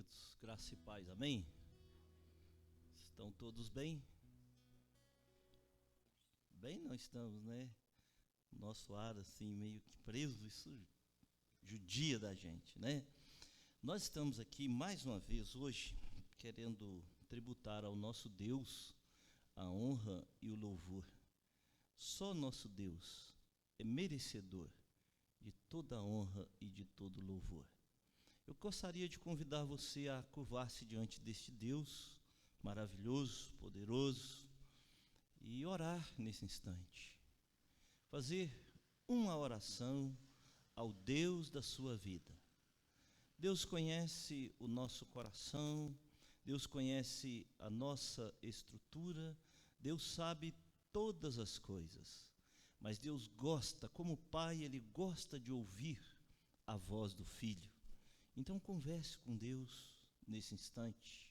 queridos, graça e paz, amém? Estão todos bem? Bem não estamos, né? Nosso ar assim meio que preso, isso judia da gente, né? Nós estamos aqui mais uma vez hoje querendo tributar ao nosso Deus a honra e o louvor. Só nosso Deus é merecedor de toda a honra e de todo louvor. Eu gostaria de convidar você a curvar-se diante deste Deus maravilhoso, poderoso, e orar nesse instante. Fazer uma oração ao Deus da sua vida. Deus conhece o nosso coração, Deus conhece a nossa estrutura, Deus sabe todas as coisas. Mas Deus gosta, como pai, Ele gosta de ouvir a voz do filho. Então converse com Deus nesse instante.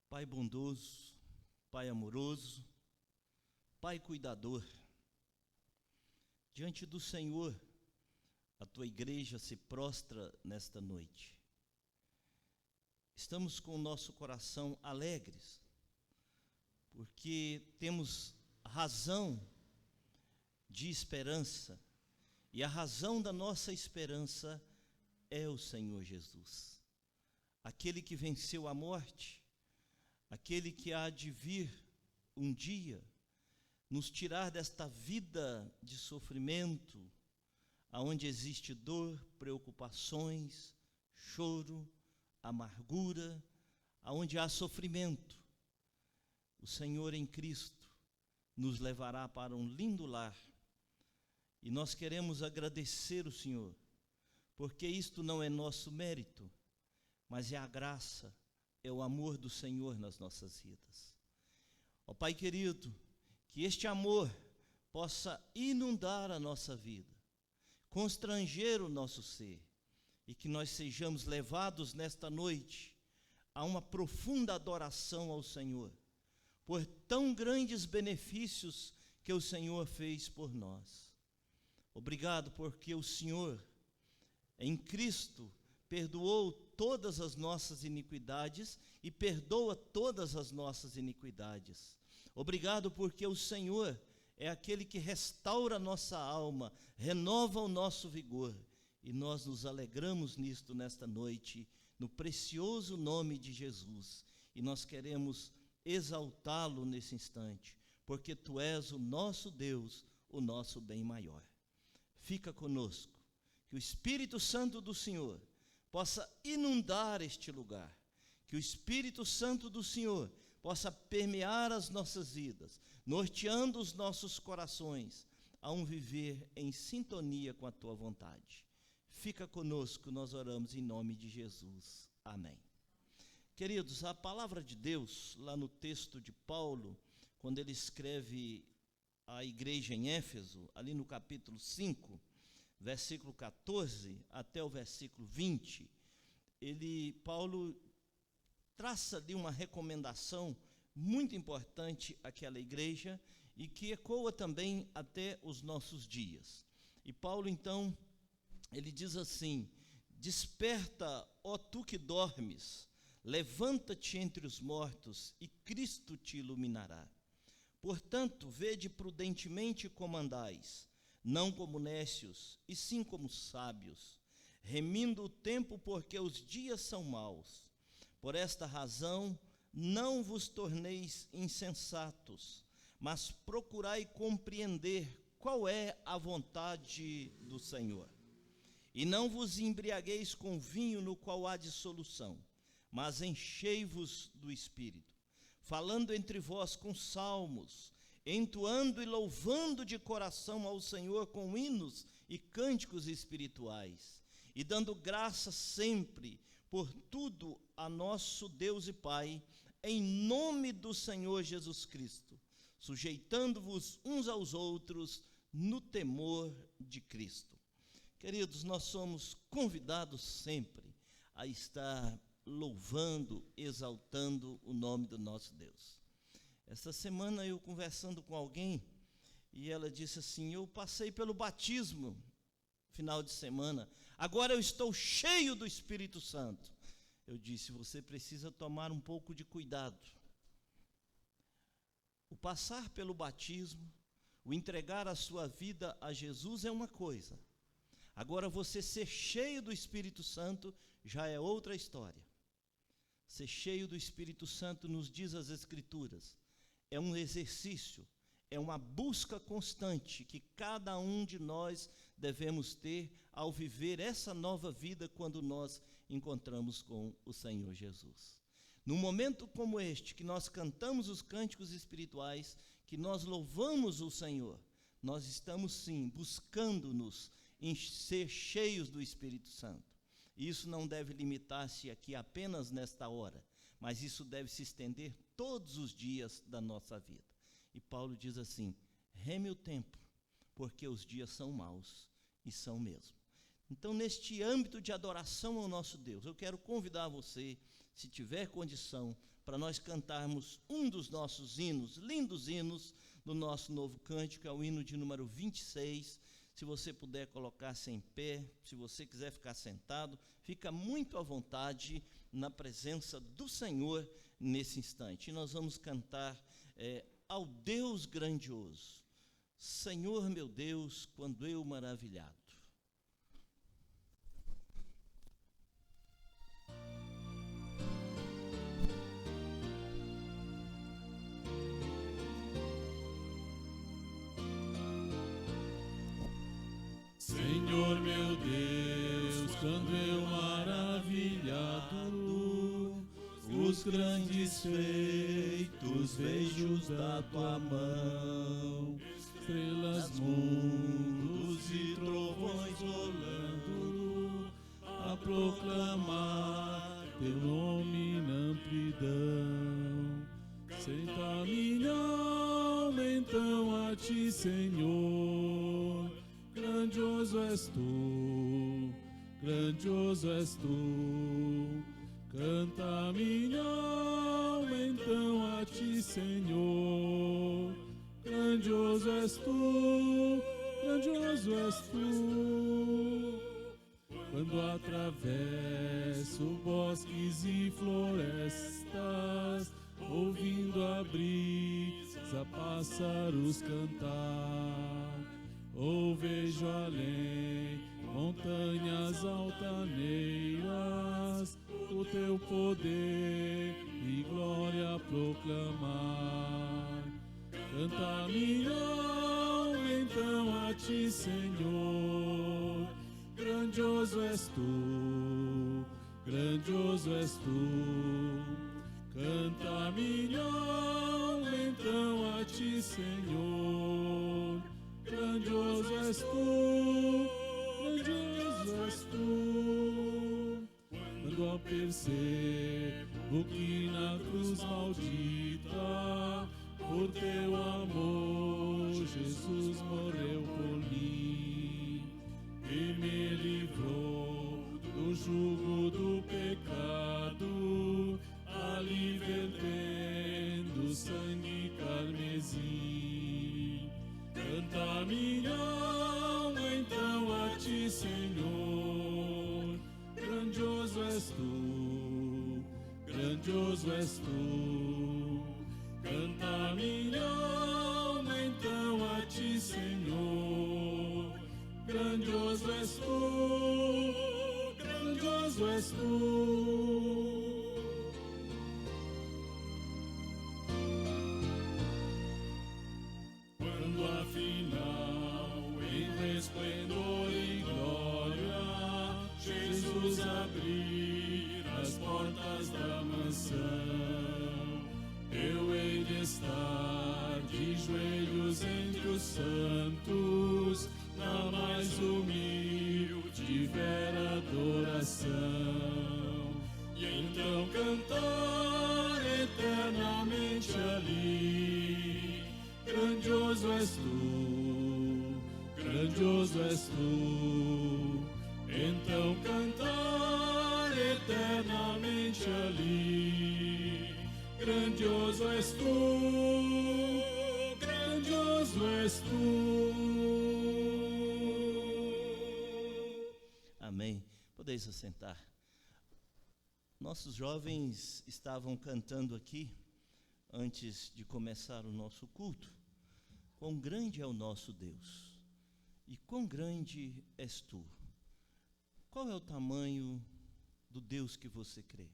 Pai bondoso, Pai amoroso, Pai cuidador, diante do Senhor, a tua igreja se prostra nesta noite. Estamos com o nosso coração alegres, porque temos razão de esperança, e a razão da nossa esperança é o Senhor Jesus, aquele que venceu a morte, aquele que há de vir um dia nos tirar desta vida de sofrimento, aonde existe dor, preocupações, choro, amargura, aonde há sofrimento. O Senhor em Cristo nos levará para um lindo lar, e nós queremos agradecer o Senhor, porque isto não é nosso mérito, mas é a graça, é o amor do Senhor nas nossas vidas. Ó Pai querido, que este amor possa inundar a nossa vida, constranger o nosso ser, e que nós sejamos levados nesta noite a uma profunda adoração ao Senhor, por tão grandes benefícios que o Senhor fez por nós. Obrigado porque o Senhor, em Cristo, perdoou todas as nossas iniquidades e perdoa todas as nossas iniquidades. Obrigado porque o Senhor é aquele que restaura a nossa alma, renova o nosso vigor, e nós nos alegramos nisto nesta noite, no precioso nome de Jesus, e nós queremos exaltá-lo nesse instante, porque Tu és o nosso Deus, o nosso bem maior. Fica conosco, que o Espírito Santo do Senhor possa inundar este lugar, que o Espírito Santo do Senhor possa permear as nossas vidas, norteando os nossos corações a um viver em sintonia com a Tua vontade. Fica conosco, nós oramos em nome de Jesus. Amém. Queridos, a palavra de Deus, lá no texto de Paulo, quando ele escreve à igreja em Éfeso, ali no capítulo 5, versículo 14 até o versículo 20, Paulo traça ali uma recomendação muito importante àquela igreja e que ecoa também até os nossos dias. E Paulo, então, ele diz assim: desperta, ó tu que dormes, levanta-te entre os mortos e Cristo te iluminará. Portanto, vede prudentemente como andais, não como nécios, e sim como sábios, remindo o tempo, porque os dias são maus. Por esta razão, não vos torneis insensatos, mas procurai compreender qual é a vontade do Senhor. E não vos embriagueis com vinho no qual há dissolução, mas enchei-vos do Espírito, falando entre vós com salmos, entoando e louvando de coração ao Senhor com hinos e cânticos espirituais, e dando graça sempre por tudo a nosso Deus e Pai, em nome do Senhor Jesus Cristo, sujeitando-vos uns aos outros no temor de Cristo. Queridos, nós somos convidados sempre a estar louvando, exaltando o nome do nosso Deus. Esta semana eu conversando com alguém, e ela disse assim: eu passei pelo batismo, final de semana, agora eu estou cheio do Espírito Santo. Eu disse: você precisa tomar um pouco de cuidado. O passar pelo batismo, o entregar a sua vida a Jesus é uma coisa. Agora, você ser cheio do Espírito Santo já é outra história. Ser cheio do Espírito Santo, nos diz as Escrituras, é um exercício, é uma busca constante que cada um de nós devemos ter ao viver essa nova vida quando nós encontramos com o Senhor Jesus. Num momento como este, que nós cantamos os cânticos espirituais, que nós louvamos o Senhor, nós estamos sim buscando-nos em ser cheios do Espírito Santo. Isso não deve limitar-se aqui apenas nesta hora, mas isso deve se estender todos os dias da nossa vida. E Paulo diz assim: reme o tempo, porque os dias são maus, e são mesmo. Então, neste âmbito de adoração ao nosso Deus, eu quero convidar você, se tiver condição, para nós cantarmos um dos nossos hinos, lindos hinos do nosso novo cântico, é o hino de número 26. Se você puder colocar-se em pé, se você quiser ficar sentado, fica muito à vontade na presença do Senhor nesse instante. E nós vamos cantar ao Deus grandioso. Senhor meu Deus, quando eu maravilhado. Senhor meu Deus, quando eu maravilhado, os grandes feitos vejo da tua mão, estrelas, mundos e trovões rolando, a proclamar teu nome na amplidão. Senta minha alma então a ti, Senhor. Grandioso és tu, grandioso és tu. Canta minha alma então a ti, Senhor. Grandioso és tu, grandioso és tu. Quando atravesso bosques e florestas, ouvindo a brisa pássaros cantar, ou vejo além montanhas altaneiras, o teu poder e glória proclamar. Canta minha alma então a ti, Senhor. Grandioso és tu, grandioso és tu. Canta minha alma então a ti, Senhor. Grandioso és tu, grandioso és tu. Quando eu percebo que na cruz maldita, por teu amor, Jesus morreu por mim e me livrou do jugo do pecado, ali vertendo sangue carmesim. Canta minha alma então a ti, Senhor. Grandioso és tu, grandioso és tu. Canta minha alma então a ti, Senhor. Grandioso és tu, grandioso és tu. Quando afinal em resplendor e glória Jesus abrir as portas da mansão, eu hei de estar de joelhos entre os santos, na mais humilde e vera adoração. grandioso és tu. Então cantar eternamente ali. Grandioso és tu, grandioso és tu. Amém. Podeis assentar. Nossos jovens estavam cantando aqui, antes de começar o nosso culto, quão grande é o nosso Deus e quão grande és tu. Qual é o tamanho do Deus que você crê?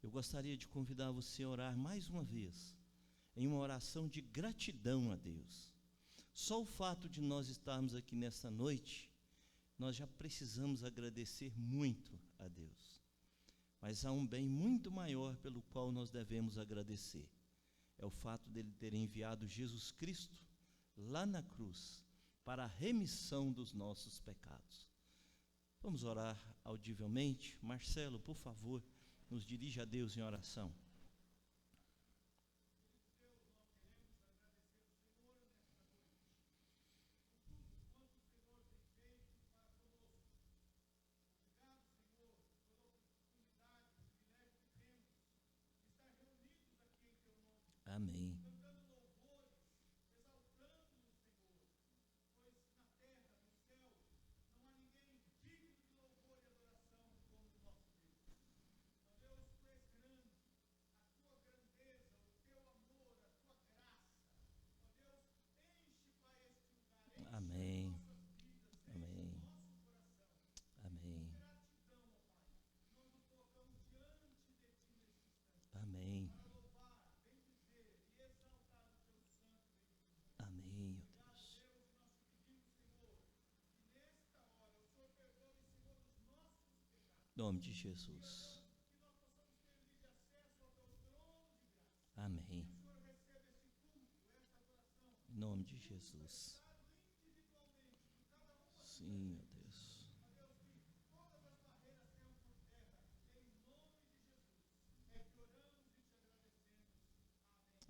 Eu gostaria de convidar você a orar mais uma vez, em uma oração de gratidão a Deus. Só o fato de nós estarmos aqui nesta noite, nós já precisamos agradecer muito a Deus. Mas há um bem muito maior pelo qual nós devemos agradecer. É o fato dele ter enviado Jesus Cristo lá na cruz para a remissão dos nossos pecados. Vamos orar audivelmente. Marcelo, por favor, nos dirija a Deus em oração. Amém. Amém. Amém. Amém. Amém. Amém, ó Deus. Em nome de Jesus. Amém. Em nome de Jesus. Sim, ó Deus.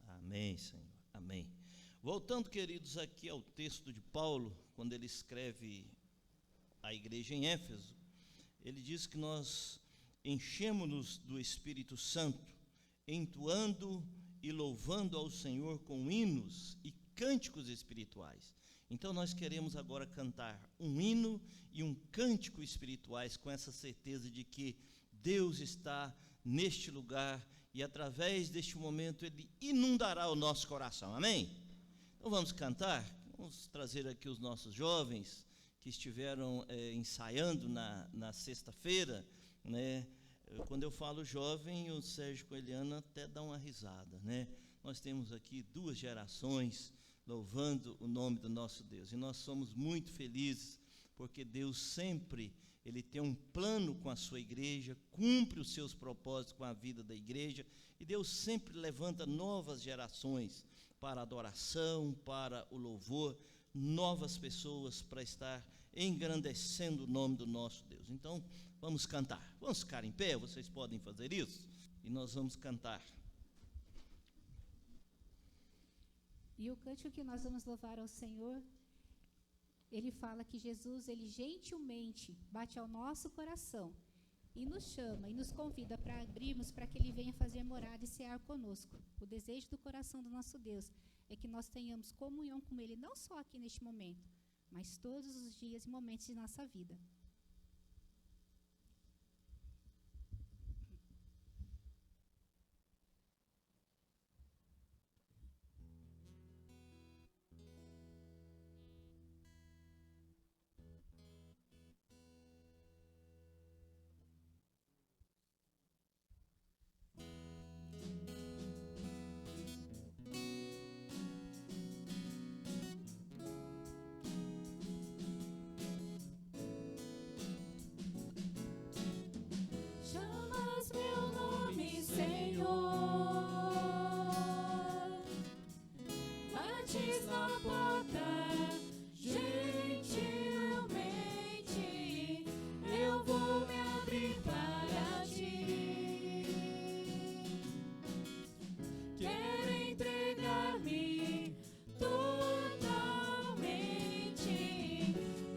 Amém, Senhor. Amém. Voltando, queridos, aqui ao texto de Paulo, quando ele escreve à igreja em Éfeso, ele diz que nós enchemos-nos do Espírito Santo, entoando e louvando ao Senhor com hinos e cânticos espirituais. Então nós queremos agora cantar um hino e um cântico espirituais com essa certeza de que Deus está neste lugar e através deste momento Ele inundará o nosso coração, amém? Então vamos cantar, vamos trazer aqui os nossos jovens que estiveram ensaiando na sexta-feira, né? Quando eu falo jovem, o Sérgio Coeliano até dá uma risada, né? Nós temos aqui 2 gerações louvando o nome do nosso Deus, e nós somos muito felizes, porque Deus sempre, Ele tem um plano com a sua igreja, cumpre os seus propósitos com a vida da igreja, e Deus sempre levanta novas gerações para a adoração, para o louvor, novas pessoas para estar engrandecendo o nome do nosso Deus. Então, vamos cantar, vamos ficar em pé, vocês podem fazer isso, e nós vamos cantar. E o cântico que nós vamos louvar ao Senhor, ele fala que Jesus, ele gentilmente bate ao nosso coração e nos chama e nos convida para abrirmos para que ele venha fazer morada e cear conosco. O desejo do coração do nosso Deus é que nós tenhamos comunhão com ele, não só aqui neste momento, mas todos os dias e momentos de nossa vida.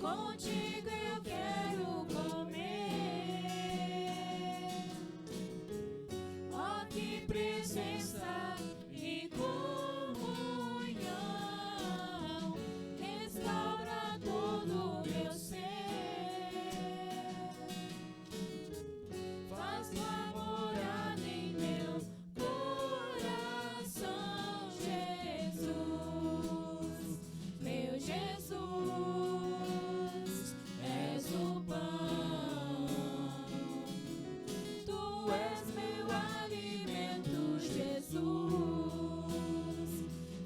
contigo eu quero comer. Ó, que presença e comunhão, restaura todo o meu ser. Faz tua morada em meu coração, Jesus. Meu Jesus, és o pão. Tu és meu alimento, Jesus.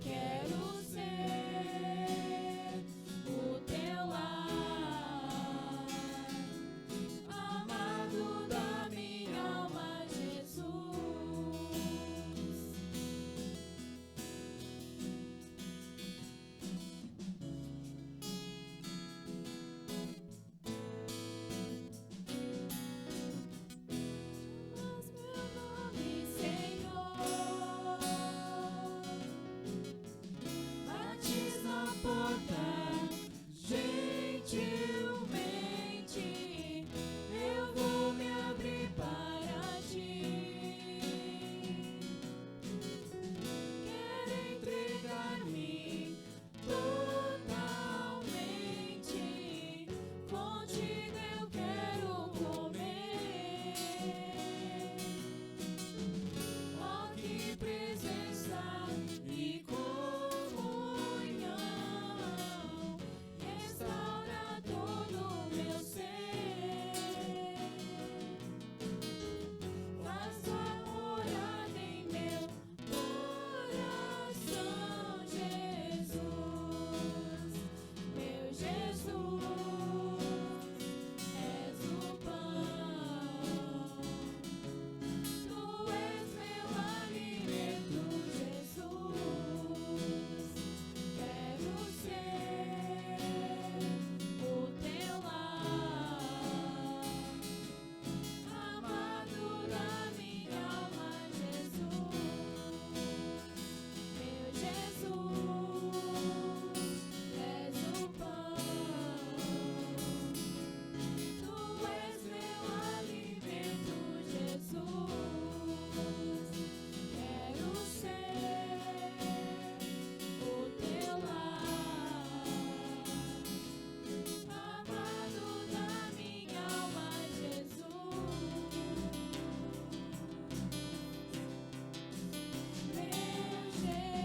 Quero ser o teu lar, amado da minha alma, Jesus. Mas meu nome, Senhor, bates na porta gentilmente. Eu vou me abrir para ti. Quero entregar-me totalmente. Contigo eu quero comer. Ó, que presença e comunhão, restaura todo o meu ser. Faz tua morada em meu coração, Jesus. Meu Jesus, és o pão. Tu és meu alimento, Jesus. Quero ser o teu lar, amado da minha alma, Jesus. Meu Jesus, és o pão. Tu és meu alimento, Jesus. Quero ser o teu lar, amado da minha alma, Jesus. Meu Jesus.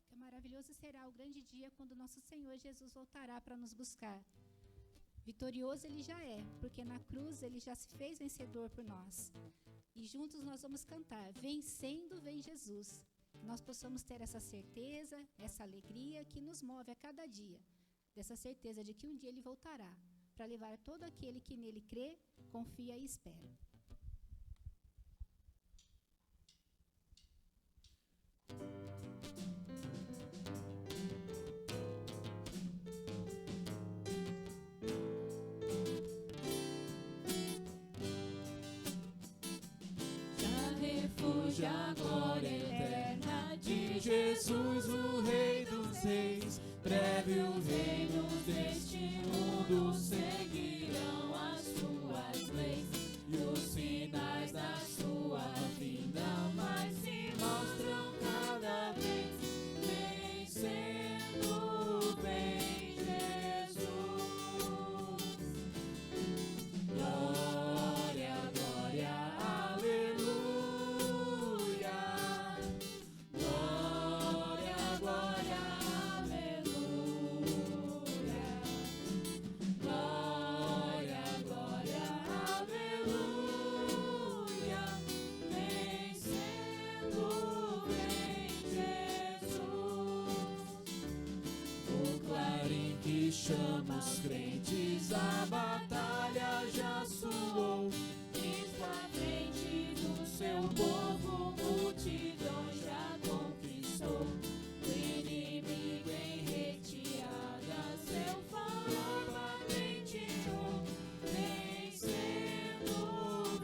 Que maravilhoso será o grande dia quando nosso Senhor Jesus voltará para nos buscar. Vitorioso ele já é, porque na cruz ele já se fez vencedor por nós. E juntos nós vamos cantar, vencendo vem Jesus. Que nós possamos ter essa certeza, essa alegria que nos move a cada dia. Dessa certeza de que um dia ele voltará, para levar todo aquele que nele crê, confia e espera. Já refúgio a glória eterna de Jesus, o Rei dos Reis. Breve os reinos deste mundo seguirão as suas leis, e os sinais da sua vinda mais se mostram cada vez. Vencendo vem Jesus. Glória, glória, aleluia. Glória, glória, aleluia. Glória, glória, aleluia. Vencendo vem Jesus. O clarim que chama os crentes, a batalha já soou. Cristo à frente do seu povo, multidão já conquistou. O inimigo em retirada, seu favor patenteou. Vencendo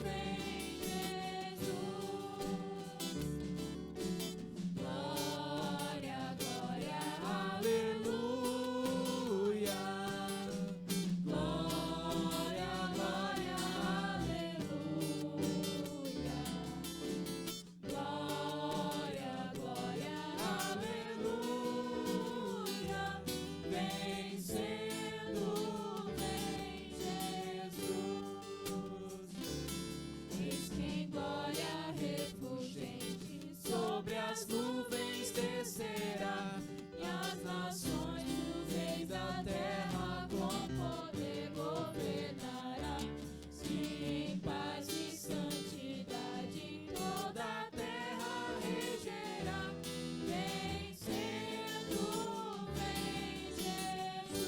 vem Jesus. das nuvens descerá, e as nações do rei da terra com poder governará. Sim, em paz e santidade toda a terra regerá. Vencendo vem Jesus.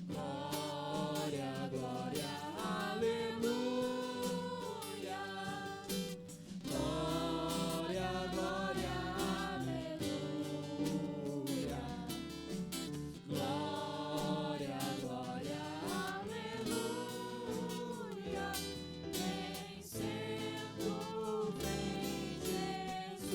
Glória, glória, aleluia. Glória, glória, aleluia. Glória, glória, aleluia. Vencendo vem Jesus.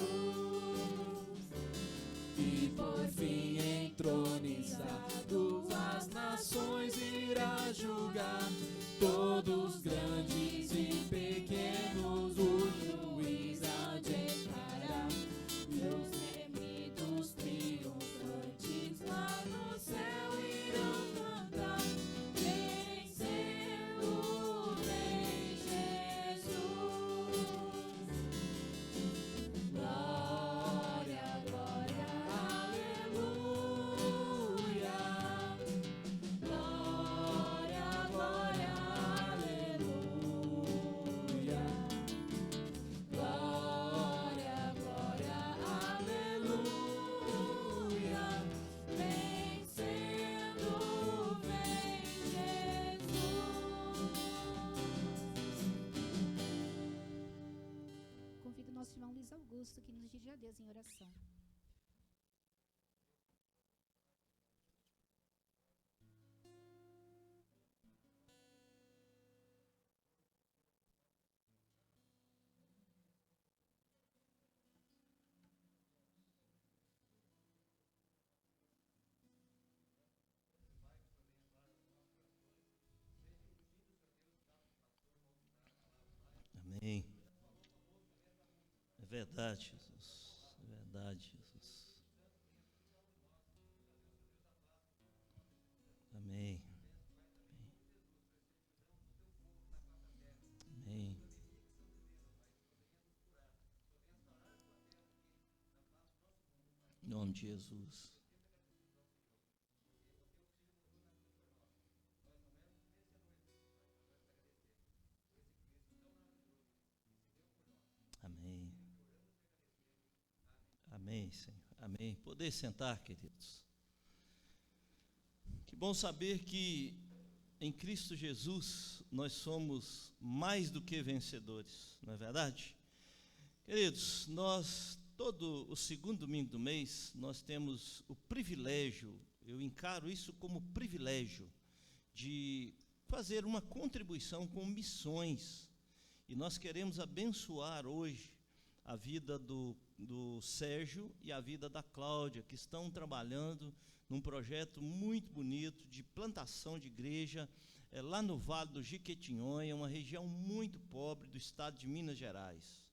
E por fim entronizado as nações irá julgar, todos grandes e pequenos o juiz há de encarar. E os remidos triunfantes lá no céu irão cantar, vencendo vem Jesus. Glória, glória, aleluia. Glória, glória, aleluia. Glória, glória, aleluia. Vencendo vem Jesus. Convido o nosso irmão Luiz Augusto que nos dirige a Deus em oração. Amém. É verdade, Jesus. É verdade, Jesus. Amém. Amém. Em nome de Jesus. Amém. Amém, Senhor. Amém. Poder sentar, queridos. Que bom saber que em Cristo Jesus nós somos mais do que vencedores, não é verdade? Queridos, nós, todo o segundo domingo do mês, nós temos o privilégio, eu encaro isso como privilégio, de fazer uma contribuição com missões. E nós queremos abençoar hoje a vida do Sérgio e a vida da Cláudia, que estão trabalhando num projeto muito bonito de plantação de igreja lá no Vale do Jequitinhonha, uma região muito pobre do estado de Minas Gerais.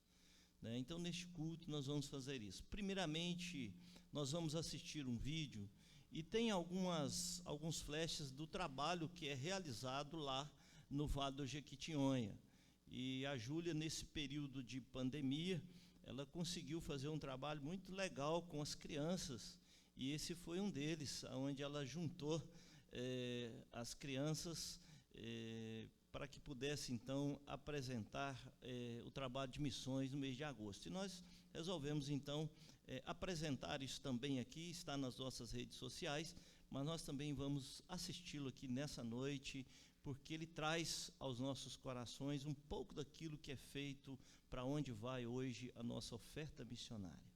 Então, neste culto, nós vamos fazer isso. Primeiramente, nós vamos assistir um vídeo e tem alguns flashes do trabalho que é realizado lá no Vale do Jequitinhonha. E a Júlia, nesse período de pandemia, ela conseguiu fazer um trabalho muito legal com as crianças, e esse foi um deles, onde ela juntou as crianças para que pudesse, então, apresentar o trabalho de missões no mês de agosto. E nós resolvemos, então, apresentar isso também aqui, está nas nossas redes sociais, mas nós também vamos assisti-lo aqui nessa noite, porque ele traz aos nossos corações um pouco daquilo que é feito, para onde vai hoje a nossa oferta missionária.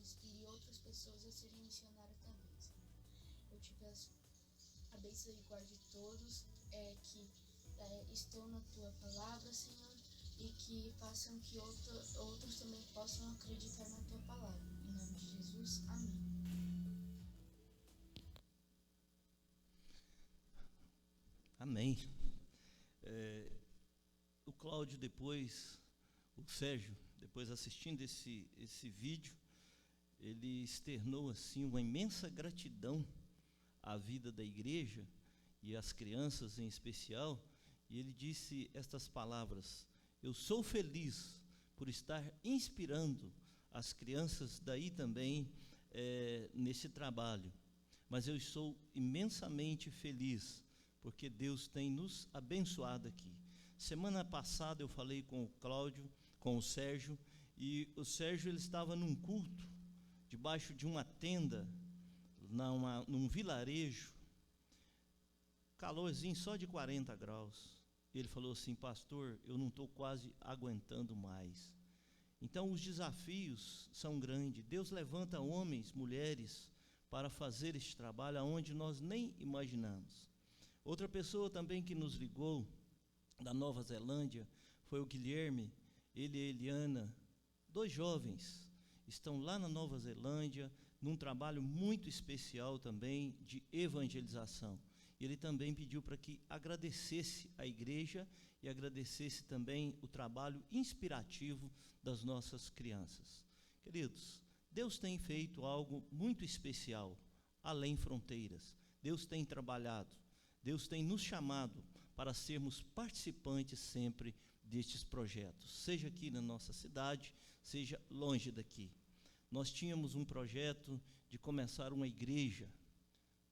inspire outras pessoas a serem missionários também, Senhor. Eu te peço, abençoe e guarde todos que estão na tua palavra, Senhor, e que façam que outros também possam acreditar na tua palavra. Em nome de Jesus, amém. Amém. O Cláudio depois, o Sérgio, depois assistindo esse vídeo, ele externou assim uma imensa gratidão à vida da igreja e às crianças em especial, e ele disse estas palavras: eu sou feliz por estar inspirando as crianças daí também nesse trabalho, mas eu sou imensamente feliz porque Deus tem nos abençoado aqui. Semana passada eu falei com o Cláudio, com o Sérgio, e o Sérgio ele estava num culto, debaixo de uma tenda, num vilarejo, calorzinho só de 40 graus. Ele falou assim: pastor, eu não estou quase aguentando mais. Então os desafios são grandes. Deus levanta homens, mulheres, para fazer este trabalho aonde nós nem imaginamos. Outra pessoa também que nos ligou, da Nova Zelândia, foi o Guilherme. Ele e a Eliana, 2 jovens, estão lá na Nova Zelândia, num trabalho muito especial também de evangelização. Ele também pediu para que agradecesse a igreja e agradecesse também o trabalho inspirativo das nossas crianças. Queridos, Deus tem feito algo muito especial, além fronteiras. Deus tem trabalhado, Deus tem nos chamado para sermos participantes sempre destes projetos, seja aqui na nossa cidade, seja longe daqui. Nós tínhamos um projeto de começar uma igreja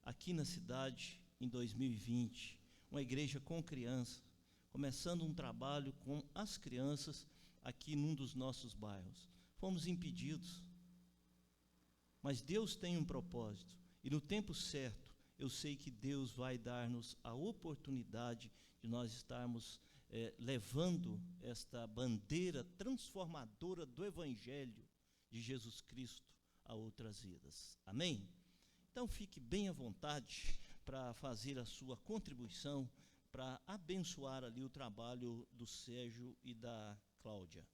aqui na cidade em 2020, uma igreja com crianças, começando um trabalho com as crianças aqui num dos nossos bairros. Fomos impedidos, mas Deus tem um propósito, e no tempo certo, eu sei que Deus vai dar-nos a oportunidade de nós estarmos levando esta bandeira transformadora do Evangelho de Jesus Cristo a outras vidas. Amém? Então fique bem à vontade para fazer a sua contribuição, para abençoar ali o trabalho do Sérgio e da Cláudia.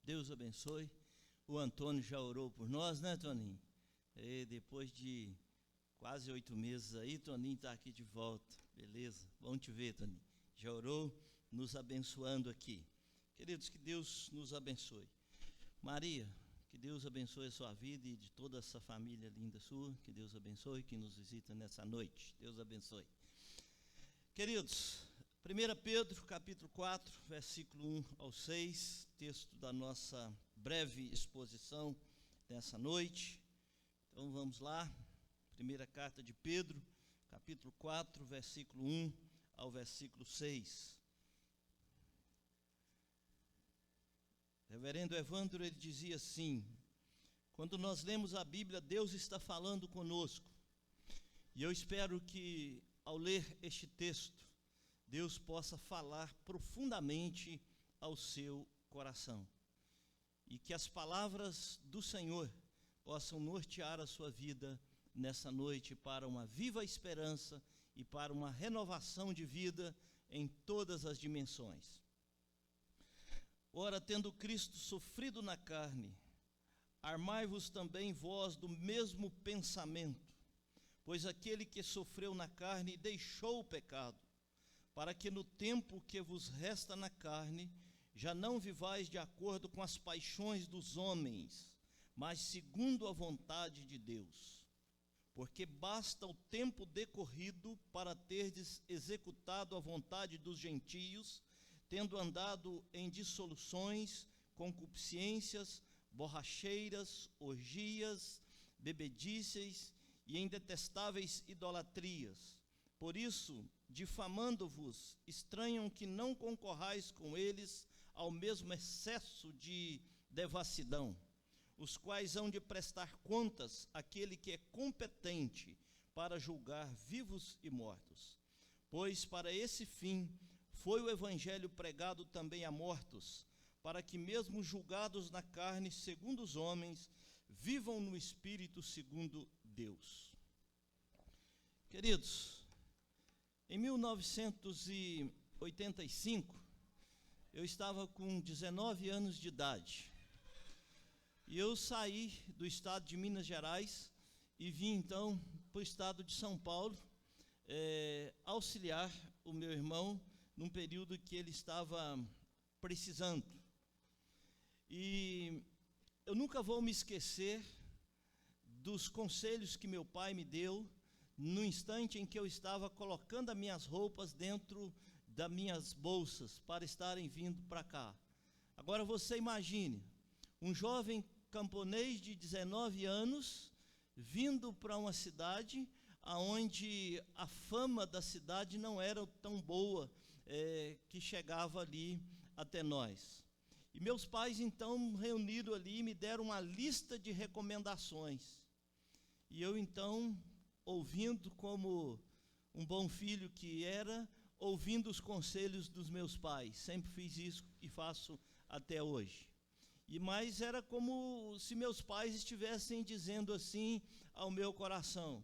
Deus abençoe. O Antônio já orou por nós, né, Toninho? E depois de quase 8 meses aí, Toninho está aqui de volta. Beleza? Bom te ver, Toninho. Já orou, nos abençoando aqui. Queridos, que Deus nos abençoe. Maria, que Deus abençoe a sua vida e de toda essa família linda sua. Que Deus abençoe, que nos visita nessa noite. Deus abençoe. Queridos, 1 Pedro, capítulo 4, versículo 1 ao 6, texto da nossa breve exposição dessa noite. Então vamos lá, primeira carta de Pedro, capítulo 4, versículo 1 ao versículo 6. Reverendo Evandro, ele dizia assim: quando nós lemos a Bíblia, Deus está falando conosco. E eu espero que, ao ler este texto, Deus possa falar profundamente ao seu coração. E que as palavras do Senhor possam nortear a sua vida nessa noite para uma viva esperança e para uma renovação de vida em todas as dimensões. Ora, tendo Cristo sofrido na carne, armai-vos também vós do mesmo pensamento, pois aquele que sofreu na carne deixou o pecado, para que no tempo que vos resta na carne, já não vivais de acordo com as paixões dos homens, mas segundo a vontade de Deus. Porque basta o tempo decorrido para terdes executado a vontade dos gentios, tendo andado em dissoluções, concupiscências, borracheiras, orgias, bebedices e em detestáveis idolatrias. Por isso, difamando-vos, estranham que não concorrais com eles ao mesmo excesso de devassidão, os quais hão de prestar contas àquele que é competente para julgar vivos e mortos. Pois para esse fim foi o evangelho pregado também a mortos, para que mesmo julgados na carne segundo os homens, vivam no espírito segundo Deus. Queridos, em 1985, eu estava com 19 anos de idade. E eu saí do estado de Minas Gerais e vim então para o estado de São Paulo, auxiliar o meu irmão num período que ele estava precisando. E eu nunca vou me esquecer dos conselhos que meu pai me deu no instante em que eu estava colocando as minhas roupas dentro das minhas bolsas para estarem vindo para cá. Agora você imagine, um jovem camponês de 19 anos vindo para uma cidade onde a fama da cidade não era tão boa, que chegava ali até nós. E meus pais então reuniram ali e me deram uma lista de recomendações. E eu então, ouvindo como um bom filho que era, ouvindo os conselhos dos meus pais, sempre fiz isso e faço até hoje. Mas era como se meus pais estivessem dizendo assim ao meu coração: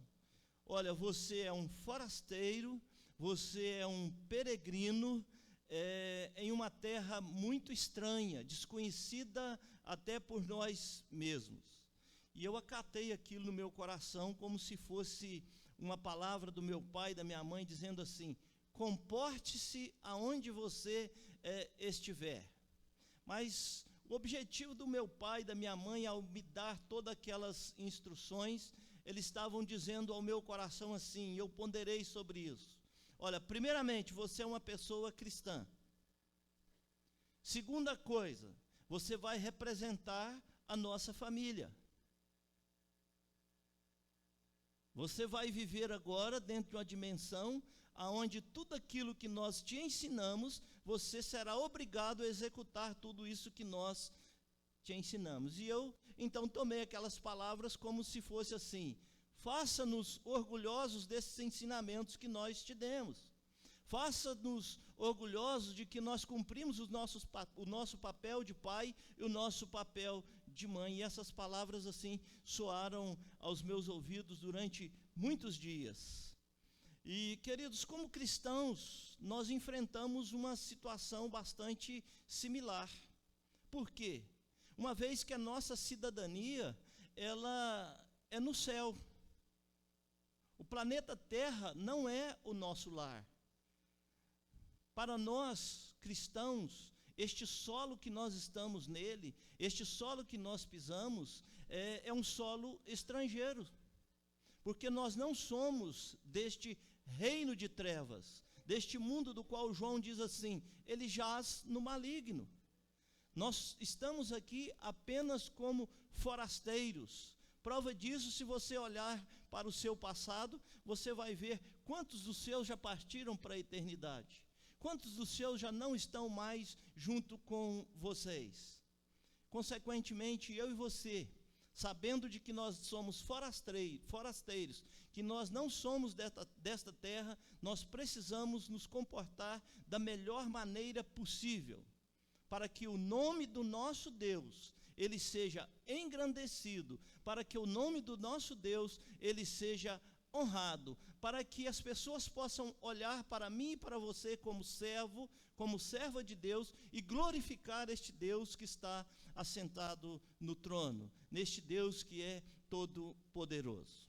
olha, você é um forasteiro, você é um peregrino em uma terra muito estranha, desconhecida até por nós mesmos. E eu acatei aquilo no meu coração como se fosse uma palavra do meu pai e da minha mãe dizendo assim: comporte-se aonde você estiver. Mas o objetivo do meu pai e da minha mãe, ao me dar todas aquelas instruções, eles estavam dizendo ao meu coração assim, eu ponderei sobre isso: olha, primeiramente, você é uma pessoa cristã. Segunda coisa, você vai representar a nossa família. Você vai viver agora dentro de uma dimensão onde tudo aquilo que nós te ensinamos, você será obrigado a executar tudo isso que nós te ensinamos. E eu, então, tomei aquelas palavras como se fosse assim: faça-nos orgulhosos desses ensinamentos que nós te demos. Faça-nos orgulhosos de que nós cumprimos o nosso papel de pai e o nosso papel de mãe. E essas palavras assim soaram aos meus ouvidos durante muitos dias. E, queridos, como cristãos, nós enfrentamos uma situação bastante similar. Por quê? Uma vez que a nossa cidadania, ela é no céu. O planeta Terra não é o nosso lar. Para nós, cristãos, este solo que nós estamos nele, este solo que nós pisamos, é um solo estrangeiro. Porque nós não somos deste reino de trevas, deste mundo do qual João diz assim, ele jaz no maligno. Nós estamos aqui apenas como forasteiros. Prova disso, se você olhar para o seu passado, você vai ver quantos dos seus já partiram para a eternidade. Quantos dos seus já não estão mais junto com vocês? Consequentemente, eu e você, sabendo de que nós somos forasteiros, que nós não somos desta terra, nós precisamos nos comportar da melhor maneira possível, para que o nome do nosso Deus, ele seja engrandecido, para que o nome do nosso Deus, ele seja honrado, para que as pessoas possam olhar para mim e para você como servo, como serva de Deus e glorificar este Deus que está assentado no trono, neste Deus que é todo poderoso.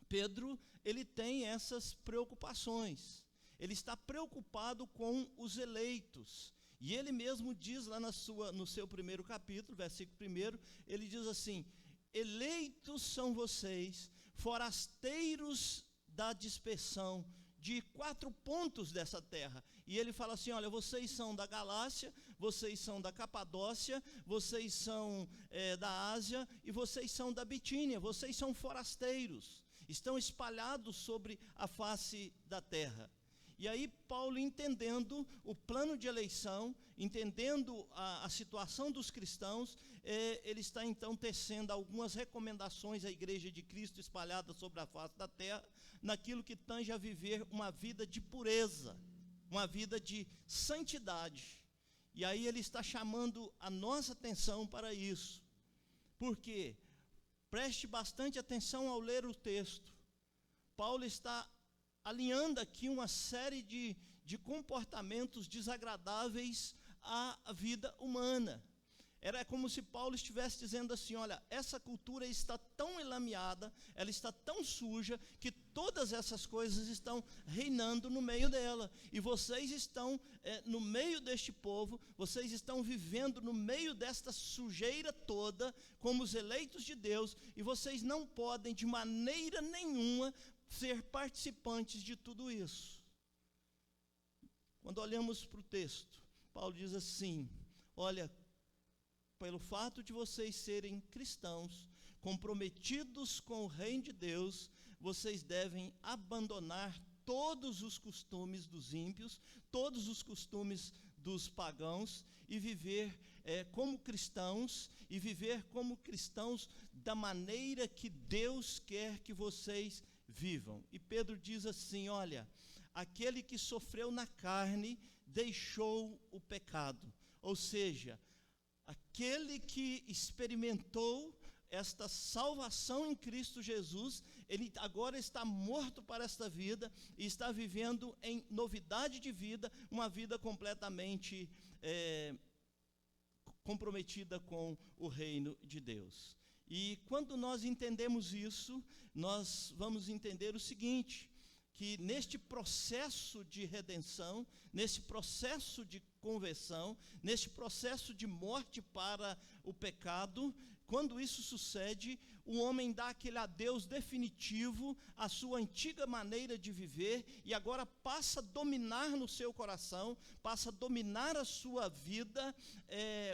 Pedro, ele tem essas preocupações. Ele está preocupado com os eleitos. E ele mesmo diz lá no seu primeiro capítulo, versículo 1, ele diz assim: eleitos são vocês, forasteiros da dispersão de 4 pontos dessa terra. E ele fala assim: olha, vocês são da Galácia, vocês são da Capadócia, vocês são da Ásia e vocês são da Bitínia, vocês são forasteiros, estão espalhados sobre a face da terra. E aí Paulo, entendendo o plano de eleição, entendendo a situação dos cristãos, ele está então tecendo algumas recomendações à igreja de Cristo espalhada sobre a face da terra, naquilo que tange a viver uma vida de pureza, uma vida de santidade. E aí ele está chamando a nossa atenção para isso. Por quê? Preste bastante atenção ao ler o texto. Paulo está alinhando aqui uma série de comportamentos desagradáveis à vida humana. Era como se Paulo estivesse dizendo assim: olha, essa cultura está tão enlameada, ela está tão suja, que todas essas coisas estão reinando no meio dela. E vocês estão no meio deste povo, vocês estão vivendo no meio desta sujeira toda, como os eleitos de Deus, e vocês não podem de maneira nenhuma ser participantes de tudo isso. Quando olhamos para o texto, Paulo diz assim: olha, pelo fato de vocês serem cristãos, comprometidos com o reino de Deus, vocês devem abandonar todos os costumes dos ímpios, todos os costumes dos pagãos, e viver como cristãos, e viver como cristãos da maneira que Deus quer que vocês vivam. E Pedro diz assim: olha, aquele que sofreu na carne deixou o pecado, ou seja, aquele que experimentou esta salvação em Cristo Jesus, ele agora está morto para esta vida e está vivendo em novidade de vida, uma vida completamente comprometida com o reino de Deus. E quando nós entendemos isso, nós vamos entender o seguinte: que neste processo de redenção, nesse processo de conversão, neste processo de morte para o pecado, quando isso sucede, o homem dá aquele adeus definitivo à sua antiga maneira de viver e agora passa a dominar no seu coração, passa a dominar a sua vida,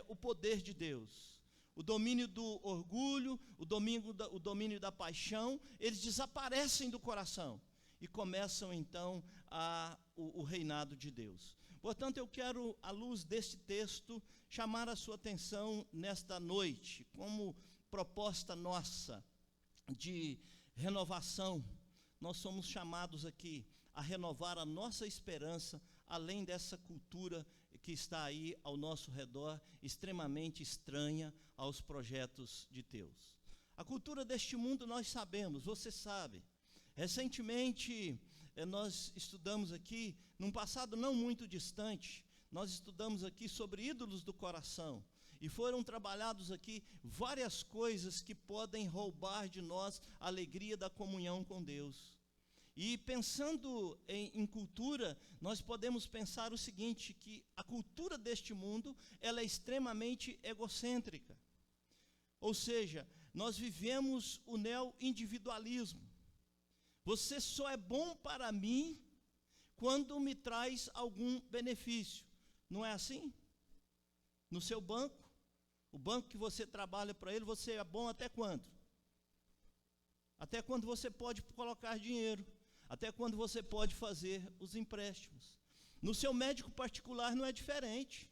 o poder de Deus. O domínio do orgulho, o domínio da paixão, eles desaparecem do coração e começam então o reinado de Deus. Portanto, eu quero, à luz deste texto, chamar a sua atenção nesta noite, como proposta nossa de renovação. Nós somos chamados aqui a renovar a nossa esperança, além dessa cultura que está aí ao nosso redor, extremamente estranha aos projetos de Deus. A cultura deste mundo nós sabemos, você sabe. Recentemente, nós estudamos aqui, num passado não muito distante, nós estudamos aqui sobre ídolos do coração. E foram trabalhados aqui várias coisas que podem roubar de nós a alegria da comunhão com Deus. E pensando em cultura, nós podemos pensar o seguinte, que a cultura deste mundo, ela é extremamente egocêntrica. Ou seja, nós vivemos o neo-individualismo. Você só é bom para mim quando me traz algum benefício. Não é assim? No seu banco, o banco que você trabalha para ele, você é bom até quando? Até quando você pode colocar dinheiro. Até quando você pode fazer os empréstimos. No seu médico particular não é diferente.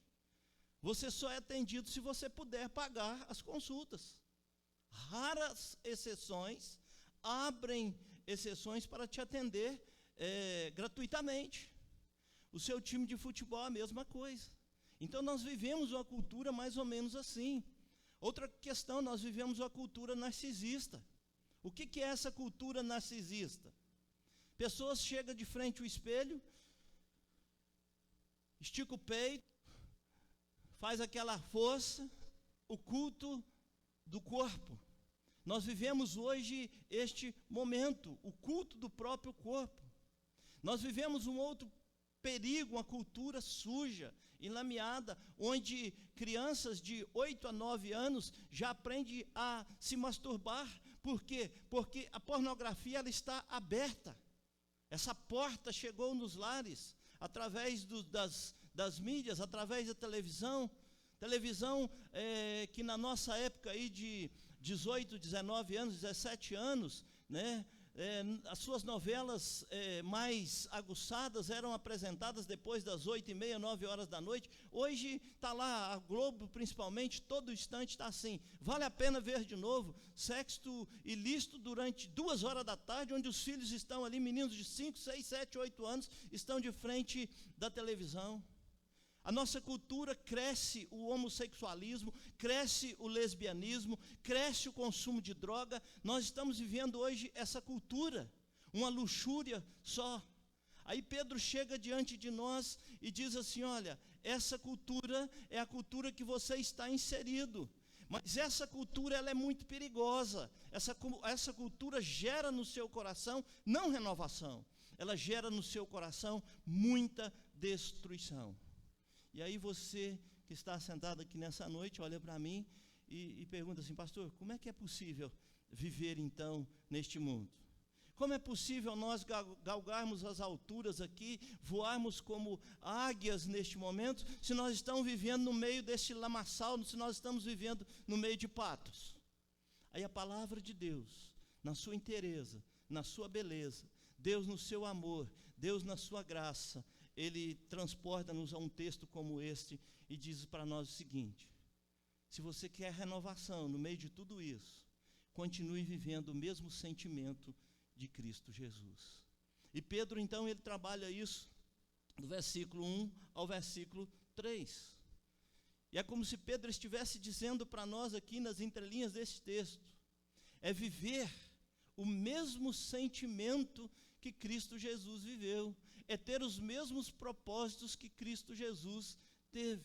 Você só é atendido se você puder pagar as consultas. Raras exceções abrem exceções para te atender gratuitamente. O seu time de futebol é a mesma coisa. Então nós vivemos uma cultura mais ou menos assim. Outra questão, nós vivemos uma cultura narcisista. O que é essa cultura narcisista? Pessoas chegam de frente ao espelho, estica o peito, faz aquela força, o culto do corpo. Nós vivemos hoje este momento, o culto do próprio corpo. Nós vivemos um outro perigo, uma cultura suja, enlameada, onde crianças de 8 a 9 anos já aprendem a se masturbar. Por quê? Porque a pornografia ela está aberta. Essa porta chegou nos lares, através das mídias, através da televisão. Televisão que na nossa época aí de 18, 19 anos, 17 anos, né? As suas novelas mais aguçadas eram apresentadas depois das 8h30, 9 horas da noite. Hoje está lá, a Globo principalmente, todo instante está assim. Vale a pena ver de novo sexo ilícito durante 2 horas da tarde, onde os filhos estão ali, meninos de 5, 6, 7, 8 anos, estão de frente da televisão. A nossa cultura cresce o homossexualismo, cresce o lesbianismo, cresce o consumo de droga. Nós estamos vivendo hoje essa cultura, uma luxúria só. Aí Pedro chega diante de nós e diz assim: olha, essa cultura é a cultura que você está inserido. Mas essa cultura ela é muito perigosa. Essa cultura gera no seu coração, não renovação, ela gera no seu coração muita destruição. E aí você que está sentado aqui nessa noite, olha para mim e pergunta assim: pastor, como é que é possível viver então neste mundo? Como é possível nós galgarmos as alturas aqui, voarmos como águias neste momento, se nós estamos vivendo no meio deste lamaçal, se nós estamos vivendo no meio de patos? Aí a palavra de Deus, na sua inteireza, na sua beleza, Deus no seu amor, Deus na sua graça, Ele transporta-nos a um texto como este e diz para nós o seguinte: se você quer renovação no meio de tudo isso, continue vivendo o mesmo sentimento de Cristo Jesus. E Pedro então ele trabalha isso do versículo 1 ao versículo 3. E é como se Pedro estivesse dizendo para nós aqui nas entrelinhas desse texto: é viver o mesmo sentimento que Cristo Jesus viveu, é ter os mesmos propósitos que Cristo Jesus teve.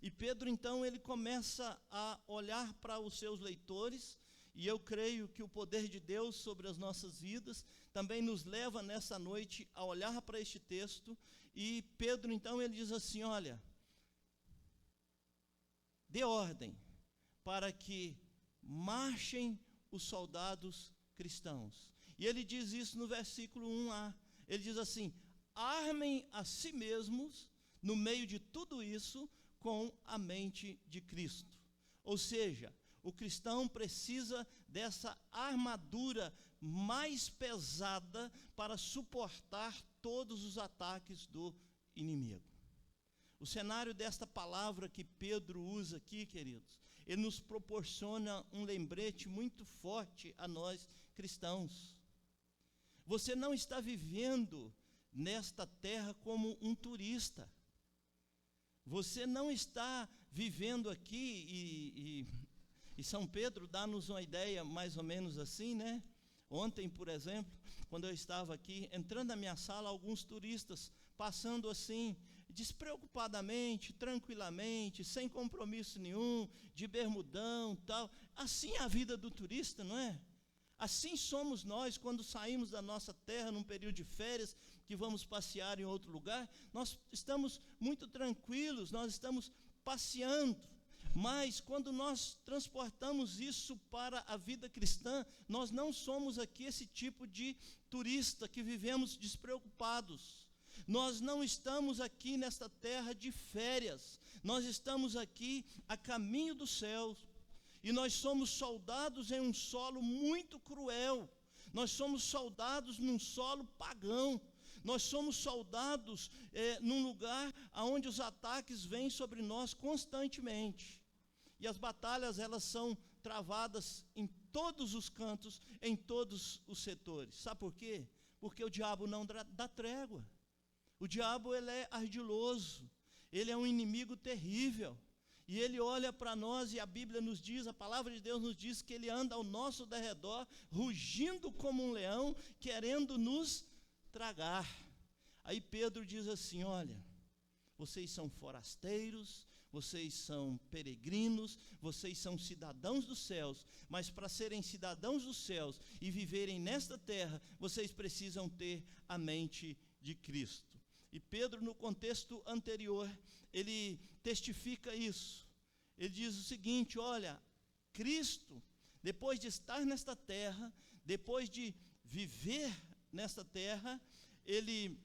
E Pedro então ele começa a olhar para os seus leitores, e eu creio que o poder de Deus sobre as nossas vidas também nos leva nessa noite a olhar para este texto. E Pedro então ele diz assim: olha, dê ordem para que marchem os soldados cristãos. E ele diz isso no versículo 1a. Ele diz assim: armem a si mesmos, no meio de tudo isso, com a mente de Cristo. Ou seja, o cristão precisa dessa armadura mais pesada para suportar todos os ataques do inimigo. O cenário desta palavra que Pedro usa aqui, queridos, ele nos proporciona um lembrete muito forte a nós cristãos. Você não está vivendo nesta terra como um turista. Você não está vivendo aqui, e São Pedro dá-nos uma ideia mais ou menos assim, né? Ontem, por exemplo, quando eu estava aqui, entrando na minha sala, alguns turistas passando assim, despreocupadamente, tranquilamente, sem compromisso nenhum, de bermudão, tal. Assim é a vida do turista, não é? Assim somos nós quando saímos da nossa terra num período de férias, que vamos passear em outro lugar. Nós estamos muito tranquilos, nós estamos passeando. Mas quando nós transportamos isso para a vida cristã, nós não somos aqui esse tipo de turista que vivemos despreocupados. Nós não estamos aqui nesta terra de férias. Nós estamos aqui a caminho do céu. E nós somos soldados em um solo muito cruel. Nós somos soldados num solo pagão. Nós somos soldados num lugar onde os ataques vêm sobre nós constantemente. E as batalhas, elas são travadas em todos os cantos, em todos os setores. Sabe por quê? Porque o diabo não dá trégua. O diabo, ele é ardiloso. Ele é um inimigo terrível. E ele olha para nós, e a Bíblia nos diz, a palavra de Deus nos diz que ele anda ao nosso derredor, rugindo como um leão, querendo nos tragar. Aí Pedro diz assim: olha, vocês são forasteiros, vocês são peregrinos, vocês são cidadãos dos céus, mas para serem cidadãos dos céus e viverem nesta terra, vocês precisam ter a mente de Cristo. E Pedro, no contexto anterior, ele testifica isso. Ele diz o seguinte: olha, Cristo, depois de estar nesta terra, depois de viver nesta terra, ele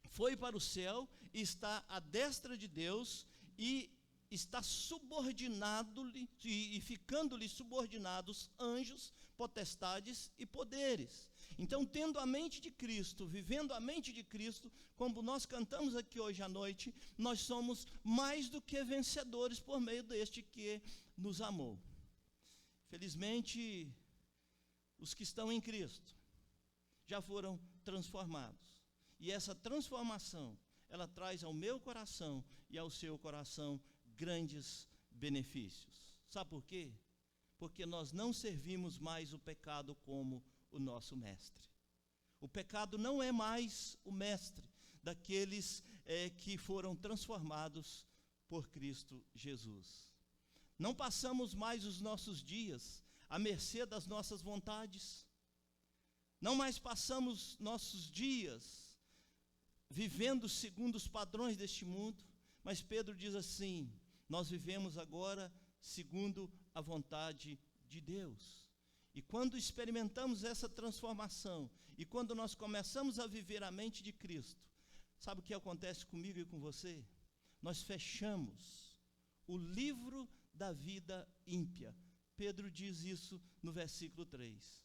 foi para o céu e está à destra de Deus e está subordinado-lhe e ficando-lhe subordinados anjos, potestades e poderes. Então, tendo a mente de Cristo, vivendo a mente de Cristo, como nós cantamos aqui hoje à noite, nós somos mais do que vencedores por meio deste que nos amou. Felizmente, os que estão em Cristo já foram transformados. E essa transformação, ela traz ao meu coração e ao seu coração grandes benefícios. Sabe por quê? Porque nós não servimos mais o pecado como o nosso mestre. O pecado não é mais o mestre daqueles que foram transformados por Cristo Jesus. Não passamos mais os nossos dias à mercê das nossas vontades. Não mais passamos nossos dias vivendo segundo os padrões deste mundo, mas Pedro diz assim: nós vivemos agora segundo a vontade de Deus. E quando experimentamos essa transformação, e quando nós começamos a viver a mente de Cristo, sabe o que acontece comigo e com você? Nós fechamos o livro da vida ímpia. Pedro diz isso no versículo 3.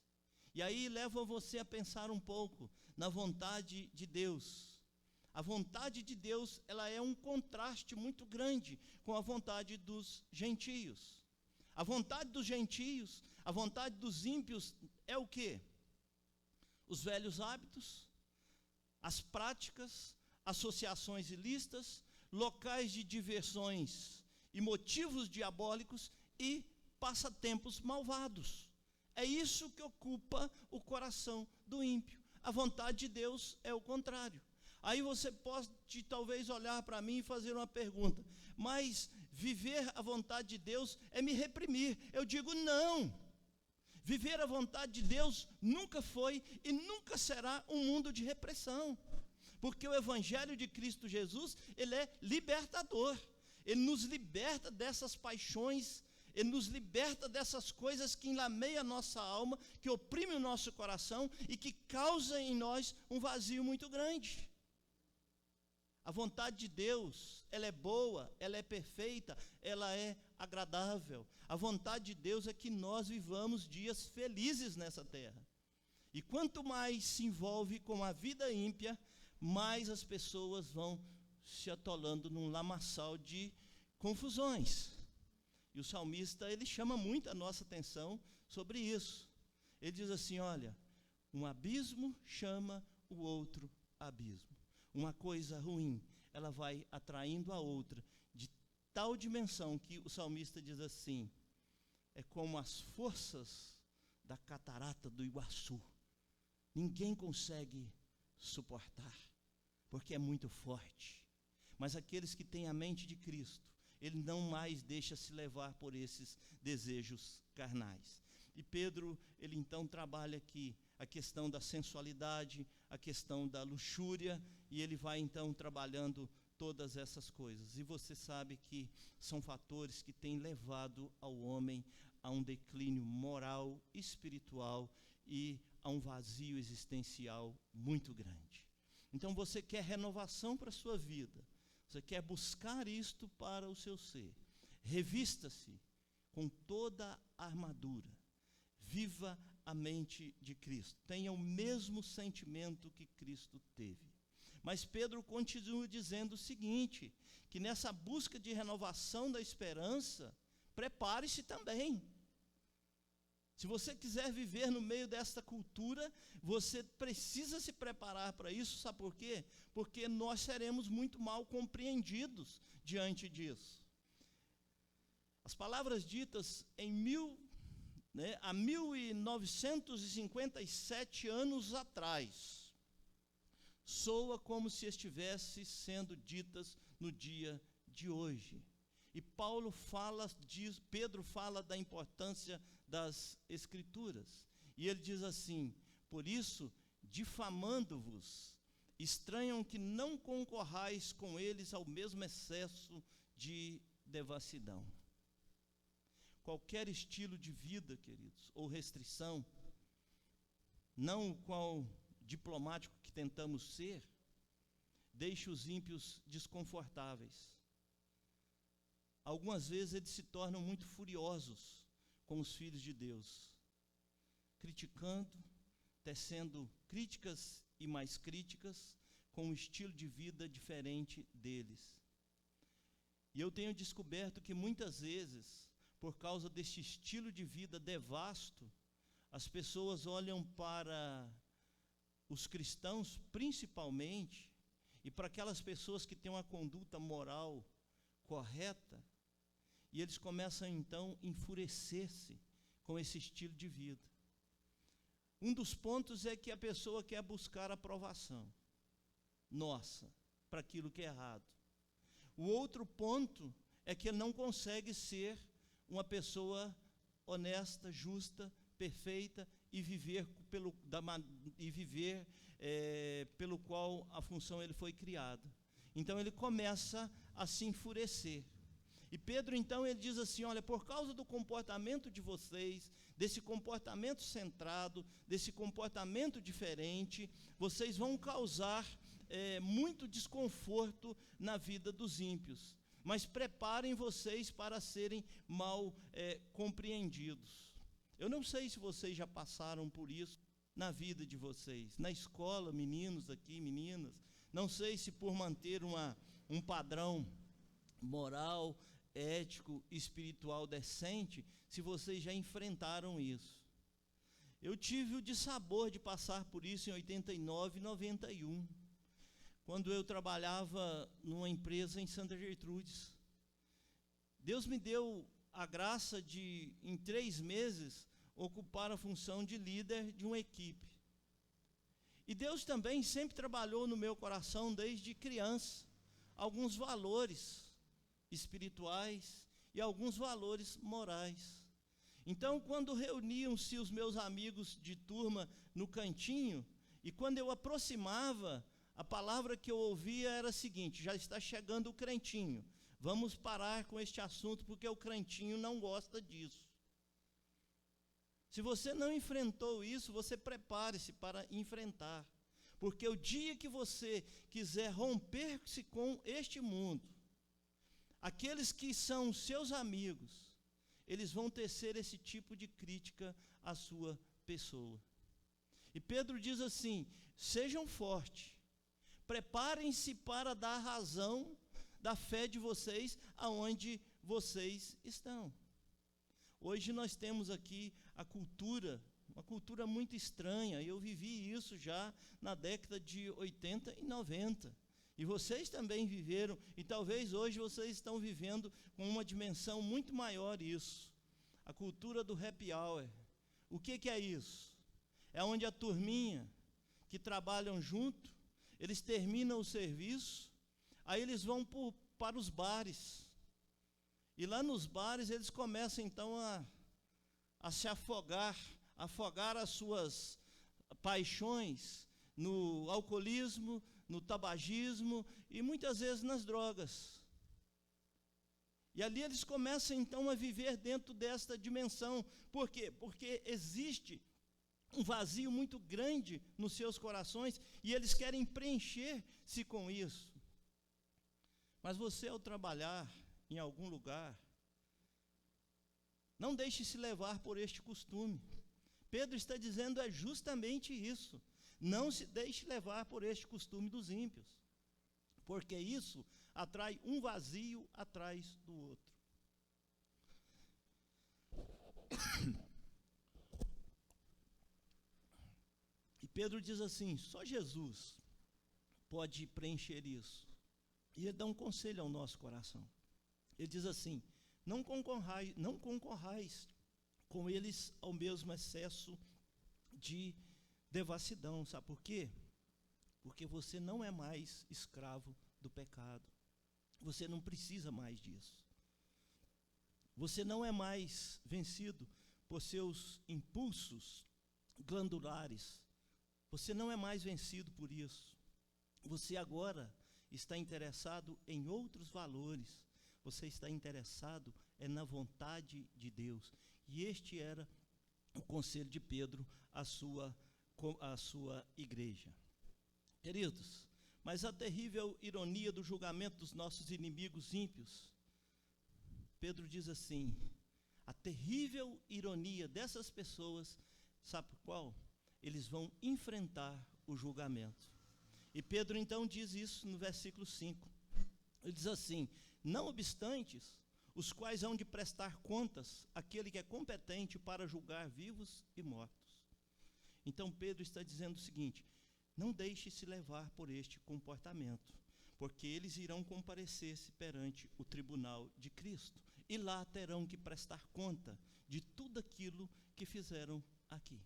E aí leva você a pensar um pouco na vontade de Deus. A vontade de Deus, ela é um contraste muito grande com a vontade dos gentios. A vontade dos gentios, a vontade dos ímpios é o quê? Os velhos hábitos, as práticas, associações ilícitas, locais de diversões e motivos diabólicos e passatempos malvados. É isso que ocupa o coração do ímpio. A vontade de Deus é o contrário. Aí você pode talvez olhar para mim e fazer uma pergunta: mas viver a vontade de Deus é me reprimir? Eu digo não. Viver a vontade de Deus nunca foi e nunca será um mundo de repressão. Porque o Evangelho de Cristo Jesus, ele é libertador. Ele nos liberta dessas paixões, ele nos liberta dessas coisas que enlameiam a nossa alma, que oprimem o nosso coração e que causam em nós um vazio muito grande. A vontade de Deus, ela é boa, ela é perfeita, ela é agradável. A vontade de Deus é que nós vivamos dias felizes nessa terra. E quanto mais se envolve com a vida ímpia, mais as pessoas vão se atolando num lamaçal de confusões. E o salmista, ele chama muito a nossa atenção sobre isso. Ele diz assim: olha, um abismo chama o outro abismo. Uma coisa ruim, ela vai atraindo a outra, de tal dimensão que o salmista diz assim: é como as forças da catarata do Iguaçu. Ninguém consegue suportar, porque é muito forte. Mas aqueles que têm a mente de Cristo, ele não mais deixa se levar por esses desejos carnais. E Pedro, ele então trabalha aqui a questão da sensualidade, a questão da luxúria, e ele vai então trabalhando todas essas coisas. E você sabe que são fatores que têm levado ao homem a um declínio moral, espiritual e a um vazio existencial muito grande. Então você quer renovação para a sua vida, você quer buscar isto para o seu ser. Revista-se com toda a armadura. Viva a mente de Cristo. Tenha o mesmo sentimento que Cristo teve. Mas Pedro continua dizendo o seguinte, que nessa busca de renovação da esperança, prepare-se também. Se você quiser viver no meio desta cultura, você precisa se preparar para isso. Sabe por quê? Porque nós seremos muito mal compreendidos diante disso. As palavras ditas há 1957 anos atrás, soa como se estivesse sendo ditas no dia de hoje. E Pedro fala da importância das Escrituras. E ele diz assim: por isso, difamando-vos, estranham que não concorrais com eles ao mesmo excesso de devassidão. Qualquer estilo de vida, queridos, ou restrição, não o qual diplomático que tentamos ser, deixa os ímpios desconfortáveis. Algumas vezes eles se tornam muito furiosos com os filhos de Deus, criticando, tecendo críticas e mais críticas, com um estilo de vida diferente deles. E eu tenho descoberto que muitas vezes, por causa deste estilo de vida devasto, as pessoas olham para os cristãos principalmente, e para aquelas pessoas que têm uma conduta moral correta, e eles começam então a enfurecer-se com esse estilo de vida. Um dos pontos é que a pessoa quer buscar aprovação nossa para aquilo que é errado. O outro ponto é que ele não consegue ser uma pessoa honesta, justa, perfeita e viver pelo qual a função ele foi criado. Então ele começa a se enfurecer. E Pedro então ele diz assim: olha, por causa do comportamento de vocês, desse comportamento centrado, desse comportamento diferente, vocês vão causar muito desconforto na vida dos ímpios. Mas preparem vocês para serem mal compreendidos. Eu não sei se vocês já passaram por isso na vida de vocês, na escola, meninos aqui, meninas. Não sei se por manter um padrão moral, ético, espiritual decente, se vocês já enfrentaram isso. Eu tive o dissabor de passar por isso em 89 e 91, quando eu trabalhava numa empresa em Santa Gertrudes. Deus me deu a graça de, em 3 meses, ocupar a função de líder de uma equipe. E Deus também sempre trabalhou no meu coração, desde criança, alguns valores espirituais e alguns valores morais. Então, quando reuniam-se os meus amigos de turma no cantinho, e quando eu aproximava, a palavra que eu ouvia era a seguinte: já está chegando o crentinho, vamos parar com este assunto, porque o crentinho não gosta disso. Se você não enfrentou isso, você prepare-se para enfrentar, porque o dia que você quiser romper-se com este mundo, aqueles que são seus amigos, eles vão tecer esse tipo de crítica à sua pessoa. E Pedro diz assim: sejam fortes, preparem-se para dar razão da fé de vocês aonde vocês estão. Hoje nós temos aqui uma cultura muito estranha. Eu vivi isso já na década de 80 e 90. E vocês também viveram, e talvez hoje vocês estão vivendo com uma dimensão muito maior isso. A cultura do happy hour. O que é isso? É onde a turminha que trabalham junto, eles terminam o serviço, aí eles vão para os bares. E lá nos bares eles começam então a se afogar as suas paixões no alcoolismo, no tabagismo e muitas vezes nas drogas. E ali eles começam então a viver dentro desta dimensão. Por quê? Porque existe um vazio muito grande nos seus corações e eles querem preencher-se com isso. Mas você, ao trabalhar em algum lugar, não deixe se levar por este costume. Pedro está dizendo justamente isso. Não se deixe levar por este costume dos ímpios, porque isso atrai um vazio atrás do outro. E Pedro diz assim: só Jesus pode preencher isso. E ele dá um conselho ao nosso coração. Ele diz assim: não concorrais com eles ao mesmo excesso de devassidão. Sabe por quê? Porque você não é mais escravo do pecado. Você não precisa mais disso. Você não é mais vencido por seus impulsos glandulares. Você não é mais vencido por isso. Você agora está interessado em outros valores. Você está interessado na vontade de Deus. E este era o conselho de Pedro à sua igreja. Queridos, mas a terrível ironia do julgamento dos nossos inimigos ímpios, Pedro diz assim, a terrível ironia dessas pessoas, sabe qual? Eles vão enfrentar o julgamento. E Pedro então diz isso no versículo 5. Ele diz assim, não obstantes, os quais hão de prestar contas àquele que é competente para julgar vivos e mortos. Então Pedro está dizendo o seguinte, não deixe-se levar por este comportamento, porque eles irão comparecer-se perante o tribunal de Cristo, e lá terão que prestar conta de tudo aquilo que fizeram aqui.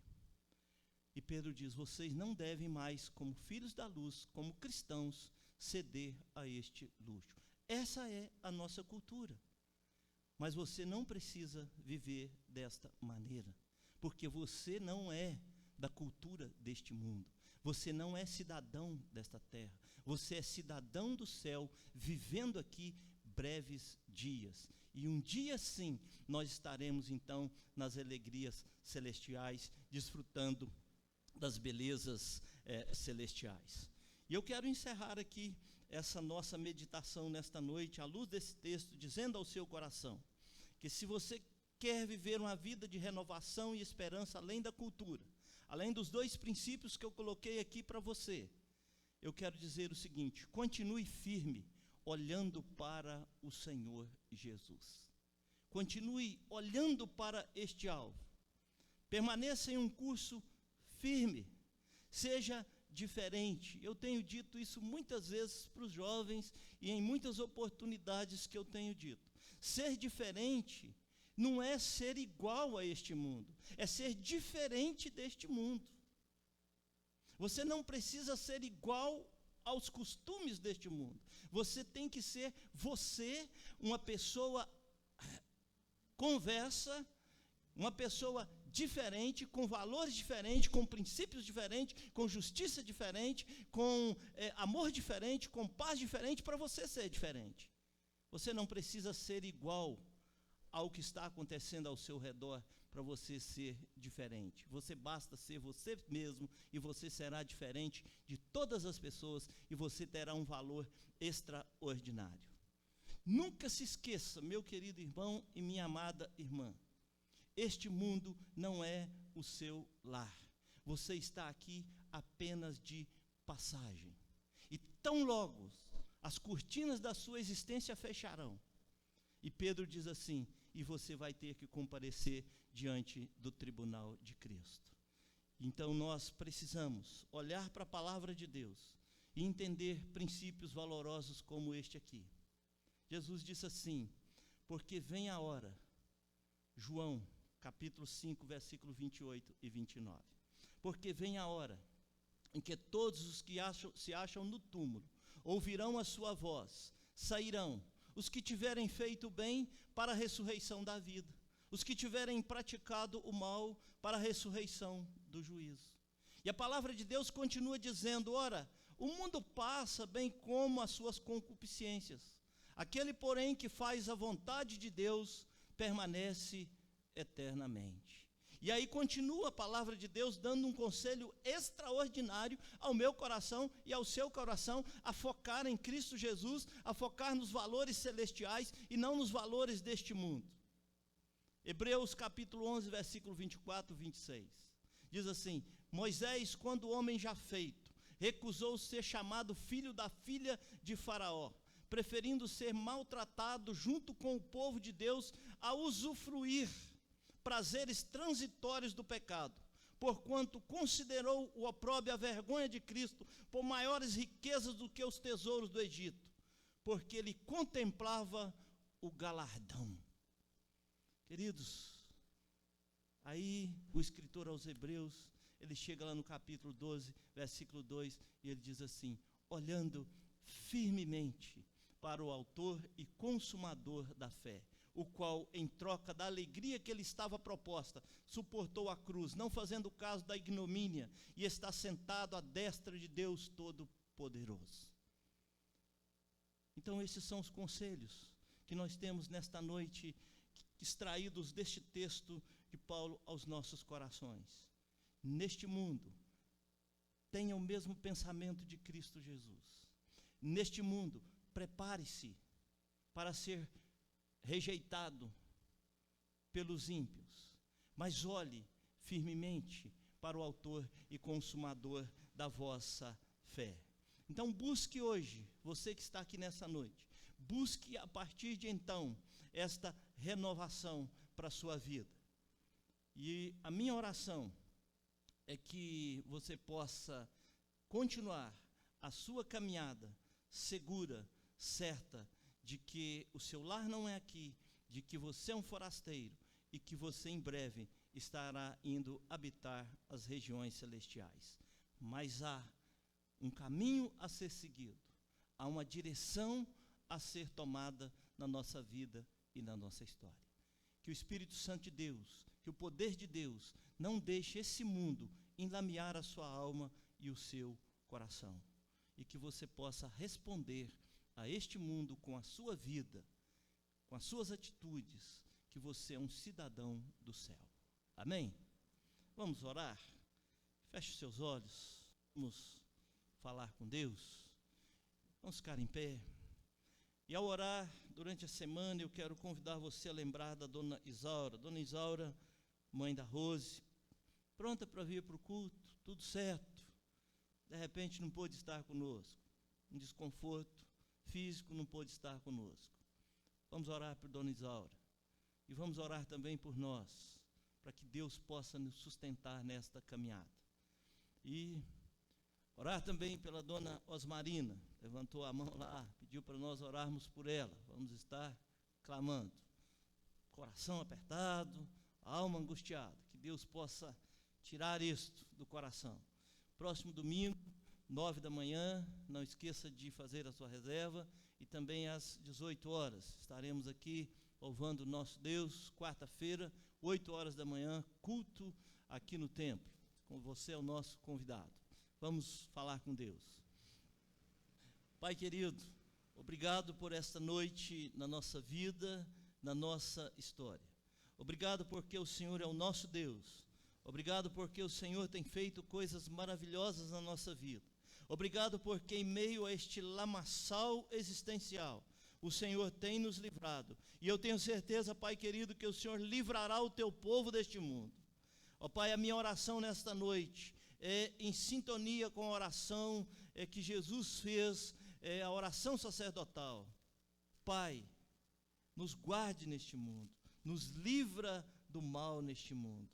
E Pedro diz, vocês não devem mais, como filhos da luz, como cristãos, ceder a este luxo. Essa é a nossa cultura. Mas você não precisa viver desta maneira, porque você não é da cultura deste mundo. Você não é cidadão desta terra. Você é cidadão do céu, vivendo aqui breves dias. E um dia sim, nós estaremos então nas alegrias celestiais, desfrutando das belezas celestiais. E eu quero encerrar aqui essa nossa meditação nesta noite, à luz desse texto, dizendo ao seu coração, que se você quer viver uma vida de renovação e esperança além da cultura, além dos dois princípios que eu coloquei aqui para você, eu quero dizer o seguinte, continue firme, olhando para o Senhor Jesus. Continue olhando para este alvo. Permaneça em um curso firme, seja diferente. Eu tenho dito isso muitas vezes para os jovens e em muitas oportunidades que eu tenho dito. Ser diferente não é ser igual a este mundo, é ser diferente deste mundo. Você não precisa ser igual aos costumes deste mundo. Você tem que ser você, uma pessoa conversa, uma pessoa diferente, com valores diferentes, com princípios diferentes, com justiça diferente, com amor diferente, com paz diferente, para você ser diferente. Você não precisa ser igual ao que está acontecendo ao seu redor para você ser diferente. Você basta ser você mesmo e você será diferente de todas as pessoas e você terá um valor extraordinário. Nunca se esqueça, meu querido irmão e minha amada irmã, este mundo não é o seu lar. Você está aqui apenas de passagem. E tão logo as cortinas da sua existência fecharão. E Pedro diz assim, e você vai ter que comparecer diante do tribunal de Cristo. Então nós precisamos olhar para a palavra de Deus e entender princípios valorosos como este aqui. Jesus disse assim, porque vem a hora, João capítulo 5, versículo 28 e 29. Porque vem a hora em que todos os que se acham no túmulo ouvirão a sua voz, sairão, os que tiverem feito o bem para a ressurreição da vida, os que tiverem praticado o mal para a ressurreição do juízo. E a palavra de Deus continua dizendo, ora, o mundo passa bem como as suas concupiscências. Aquele, porém, que faz a vontade de Deus, permanece eternamente. E aí continua a palavra de Deus dando um conselho extraordinário ao meu coração e ao seu coração, a focar em Cristo Jesus, a focar nos valores celestiais e não nos valores deste mundo. Hebreus capítulo 11, versículo 24 e 26. Diz assim, Moisés, quando homem já feito, recusou ser chamado filho da filha de Faraó, preferindo ser maltratado junto com o povo de Deus a usufruir prazeres transitórios do pecado, porquanto considerou o opróbrio e a vergonha de Cristo por maiores riquezas do que os tesouros do Egito, porque ele contemplava o galardão. Queridos, aí o escritor aos Hebreus, ele chega lá no capítulo 12, versículo 2, e ele diz assim, olhando firmemente para o autor e consumador da fé, o qual, em troca da alegria que lhe estava proposta, suportou a cruz, não fazendo caso da ignomínia, e está sentado à destra de Deus Todo-Poderoso. Então, esses são os conselhos que nós temos nesta noite, extraídos deste texto de Paulo aos nossos corações. Neste mundo, tenha o mesmo pensamento de Cristo Jesus. Neste mundo, prepare-se para ser rejeitado pelos ímpios, mas olhe firmemente para o autor e consumador da vossa fé. Então busque hoje, você que está aqui nessa noite, busque a partir de então esta renovação para a sua vida. E a minha oração é que você possa continuar a sua caminhada segura, certa, de que o seu lar não é aqui, de que você é um forasteiro e que você em breve estará indo habitar as regiões celestiais. Mas há um caminho a ser seguido, há uma direção a ser tomada na nossa vida e na nossa história. Que o Espírito Santo de Deus, que o poder de Deus não deixe esse mundo enlamear a sua alma e o seu coração, e que você possa responder a este mundo com a sua vida, com as suas atitudes, que você é um cidadão do céu. Amém? Vamos orar? Feche os seus olhos, vamos falar com Deus, vamos ficar em pé. E ao orar durante a semana, eu quero convidar você a lembrar da Dona Isaura. Dona Isaura, mãe da Rose, pronta para vir para o culto, tudo certo. De repente não pôde estar conosco, um desconforto físico, não pôde estar conosco. Vamos orar por Dona Isaura. E vamos orar também por nós, para que Deus possa nos sustentar nesta caminhada. E orar também pela Dona Osmarina, levantou a mão lá, pediu para nós orarmos por ela. Vamos estar clamando. Coração apertado, alma angustiada, que Deus possa tirar isto do coração. Próximo domingo, 9 da manhã, não esqueça de fazer a sua reserva, e também às 18 horas, estaremos aqui louvando o nosso Deus. Quarta-feira, 8 horas da manhã, culto aqui no templo, com você é o nosso convidado. Vamos falar com Deus. Pai querido, obrigado por esta noite na nossa vida, na nossa história. Obrigado porque o Senhor é o nosso Deus. Obrigado porque o Senhor tem feito coisas maravilhosas na nossa vida. Obrigado porque em meio a este lamaçal existencial, o Senhor tem nos livrado. E eu tenho certeza, Pai querido, que o Senhor livrará o teu povo deste mundo. Ó Pai, a minha oração nesta noite é em sintonia com a oração que Jesus fez, a oração sacerdotal. Pai, nos guarde neste mundo, nos livra do mal neste mundo.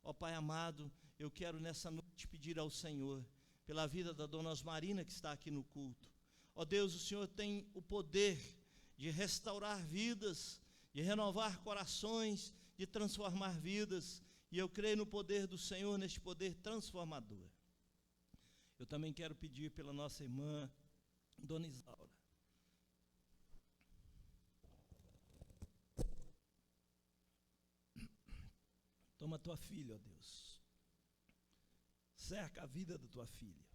Ó Pai amado, eu quero nessa noite pedir ao Senhor, pela vida da Dona Osmarina que está aqui no culto. Ó Deus, o Senhor tem o poder de restaurar vidas, de renovar corações, de transformar vidas, e eu creio no poder do Senhor, neste poder transformador. Eu também quero pedir pela nossa irmã, Dona Isaura. Toma a tua filha, ó Deus. Cerca a vida da tua filha.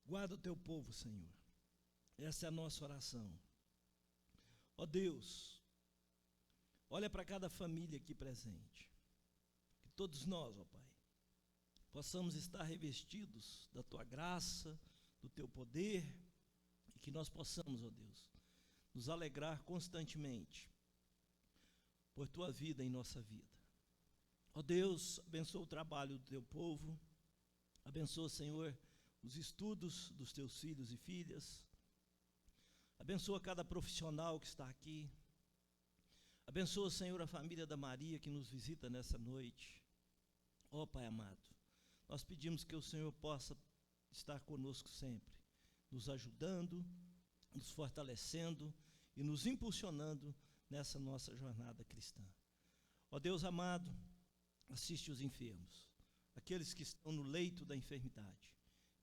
Guarda o teu povo, Senhor. Essa é a nossa oração. Ó Deus, olha para cada família aqui presente. Que todos nós, ó Pai, possamos estar revestidos da tua graça, do teu poder, e que nós possamos, ó Deus, nos alegrar constantemente por tua vida em nossa vida. Ó Deus, abençoa o trabalho do teu povo, abençoa, Senhor, os estudos dos teus filhos e filhas, abençoa cada profissional que está aqui, abençoa, Senhor, a família da Maria que nos visita nessa noite. Ó Pai amado, nós pedimos que o Senhor possa estar conosco sempre, nos ajudando, nos fortalecendo e nos impulsionando nessa nossa jornada cristã. Ó Deus amado, assiste os enfermos, aqueles que estão no leito da enfermidade,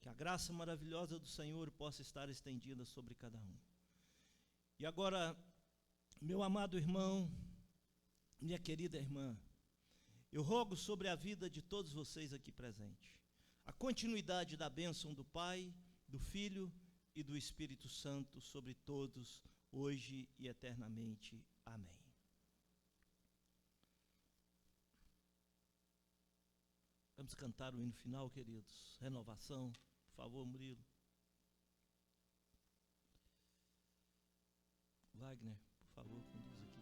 que a graça maravilhosa do Senhor possa estar estendida sobre cada um. E agora, Meu amado irmão, minha querida irmã, eu rogo sobre a vida de todos vocês aqui presentes a continuidade da bênção do Pai, do Filho e do Espírito Santo sobre todos, hoje e eternamente. Amém. Vamos cantar o hino final, queridos. Renovação, por favor, Murilo. Wagner, por favor, conduz aqui.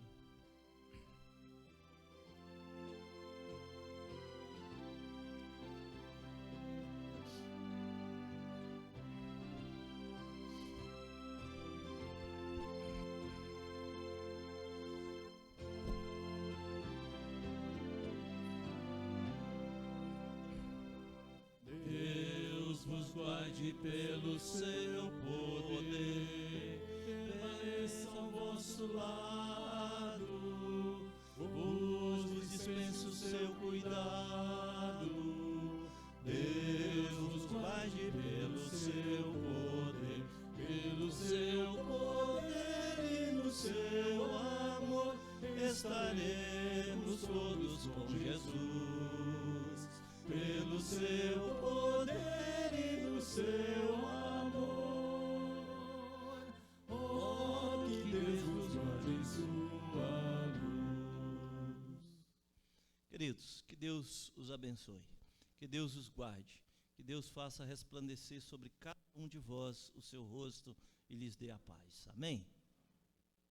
Deus vos guarde pelo seu poder, permaneça ao vosso lado, vos dispense o seu cuidado. Deus vos guarde pelo seu poder e no seu amor estaremos todos com Jesus. Pelo seu poder e no seu amor, oh, que Deus vos guarde em sua luz. Queridos, que Deus os abençoe, que Deus os guarde, que Deus faça resplandecer sobre cada um de vós o seu rosto e lhes dê a paz. Amém?